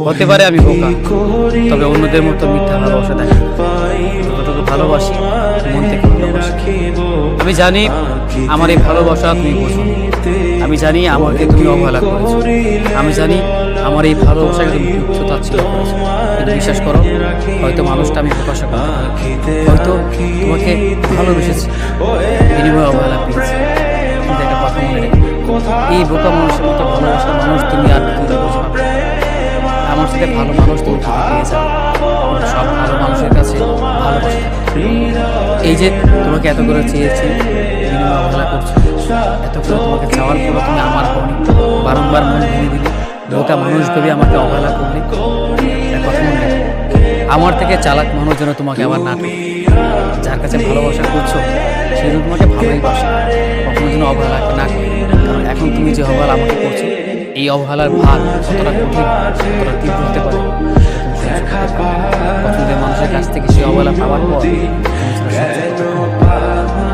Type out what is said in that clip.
হতে পারে আমি বোকা, তবে অন্যদের মতো মিথ্যা ভালোবাসা দেখে না। যতটুকু ভালোবাসি মন থেকে ভালোবাসি। আমি জানি আমার এই ভালোবাসা তুমি বোঝো। আমি জানি আমাকে তুমি অবহেলা করেছো। আমি জানি আমার এই ভালোবাসাকে তুমি তুচ্ছতা ছিল করেছো। কিন্তু বিশ্বাস করো, হয়তো মানুষটা আমি প্রকাশ করতে পারি, হয়তো তোমাকে ভালোবেসেছি, বিনিময়ে অবহেলা পেয়েছি। কিন্তু একটা কথা মনে রেখো, এই বোকা মানুষের মতো ভালোবাসার মানুষ তুমি আর তুমি বুঝবে না। আমার সাথে ভালো মানুষ তুমি খুঁজে পেয়ে যাবে, কিন্তু সব ভালো মানুষের কাছে ভালোবাসা থাকে। এই যে তোমাকে এত করে চেয়েছি, বিনিময়ে অবহেলা করছো, এত করে তোমাকে চাওয়ার পরও তুমি আমার হওনি, বারংবার মন ভেঙে দিলে, বোকা মানুষ ভেবে আমাকে অবহেলা করলে। একটা কথা মনে রাখো, আমার থেকে চালাক মানুষ যেন তোমাকে আবার না করে। যার কাছে ভালোবাসা করছো সে যেন তোমাকে ভালোই বাসে, কখনো যেন অবহেলা না করে। কারণ এখন তুমি যে অবহেলা আমাকে করছো, এই অবহেলার ভার কতটা কঠিন, কতটা তীব্র হতে পারে সেটা তুমি সহ্য করতে পারবে না। পছন্দের মানুষের কাছ থেকে সে অবহেলা পাওয়ার পর তুমি সেটা সহ্য করতে পারবে না।